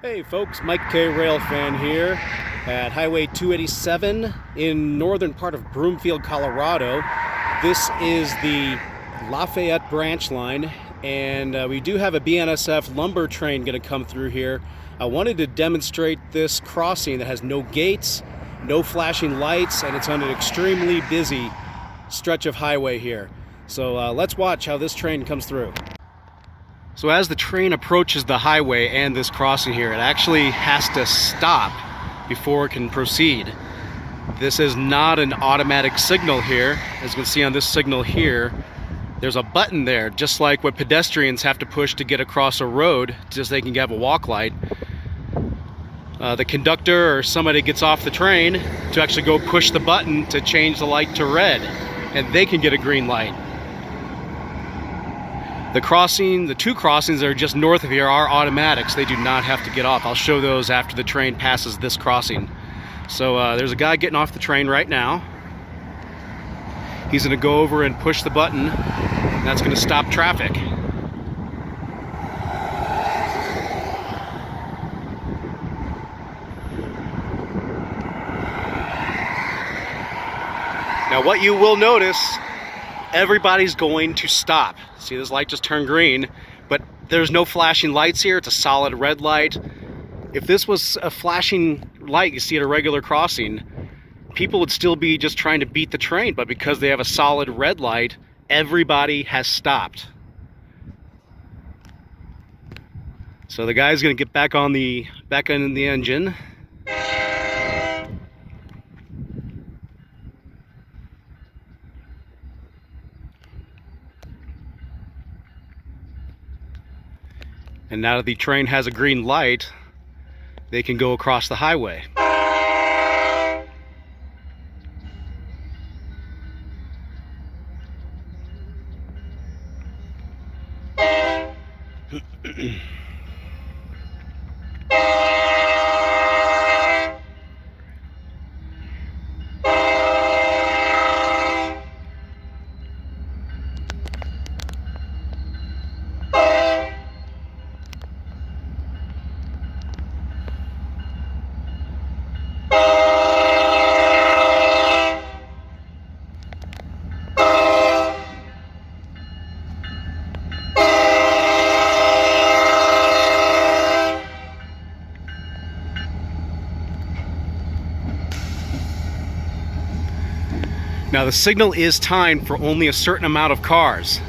Hey folks, Mike K. Railfan here at Highway 287 in northern part of Broomfield, Colorado. This is the Lafayette Branch line, and we do have a BNSF Lumber train going to come through here. I wanted to demonstrate this crossing that has no gates, no flashing lights, and it's on an extremely busy stretch of highway here. So let's watch how this train comes through. So as the train approaches the highway and this crossing here, it actually has to stop before it can proceed. This is not an automatic signal here. As you can see on this signal here, there's a button there, just like what pedestrians have to push to get across a road, just so they can have a walk light. The conductor or somebody gets off the train to actually go push the button to change the light to red, and they can get a green light. The two crossings that are just north of here are automatics. They do not have to get off. I'll show those after the train passes this crossing. So there's a guy getting off the train right now. He's going to go over and push the button. And that's going to stop traffic. Now what you will notice, everybody's going to stop. See, this light just turned green, but there's no flashing lights here. It's a solid red light. If this was a flashing light you see at a regular crossing, people would still be just trying to beat the train, but because they have a solid red light, everybody has stopped. So the guy's gonna get back in the engine. And now that the train has a green light, they can go across the highway. Now the signal is timed for only a certain amount of cars.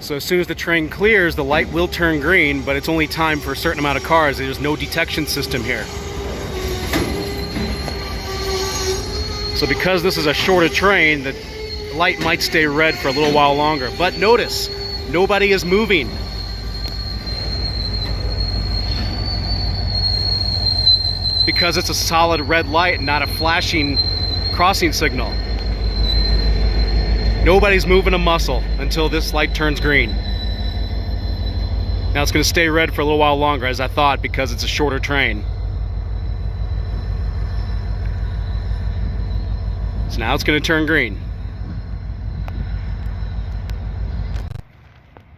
So as soon as the train clears, the light will turn green, but it's only timed for a certain amount of cars. There's no detection system here. So because this is a shorter train, the light might stay red for a little while longer. But notice, nobody is moving. Because it's a solid red light and not a flashing crossing signal. Nobody's moving a muscle until this light turns green. Now it's going to stay red for a little while longer, as I thought, because it's a shorter train. So now it's going to turn green.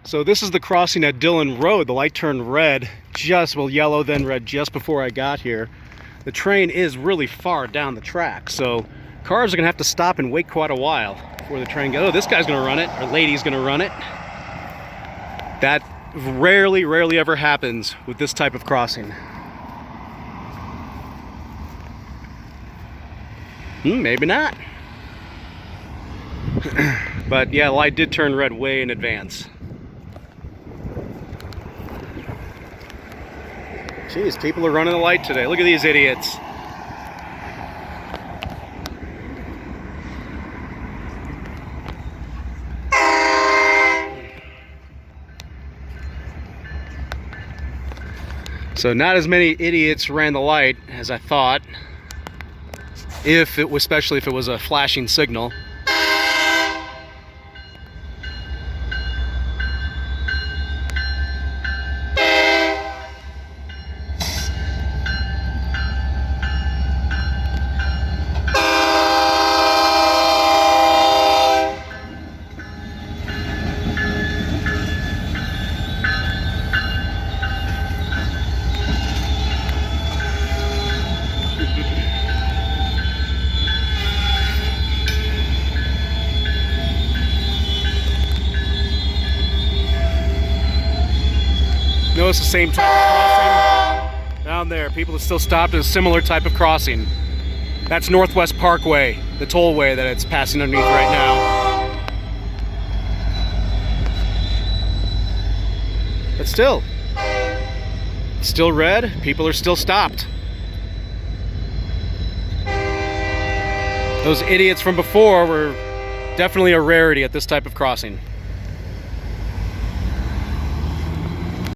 So this is the crossing at Dillon Road. The light turned red, yellow then red just before I got here. The train is really far down the track, so cars are going to have to stop and wait quite a while before the train goes. Oh, this guy's going to run it, or lady's going to run it. That rarely ever happens with this type of crossing. Maybe not. But yeah, the light did turn red way in advance. Jeez, people are running the light today. Look at these idiots. So not as many idiots ran the light as I thought, especially if it was a flashing signal. notice the same type of crossing down there. People have still stopped at a similar type of crossing. That's Northwest Parkway, the tollway that it's passing underneath right now. But still red. People are still stopped. Those idiots from before were definitely a rarity at this type of crossing.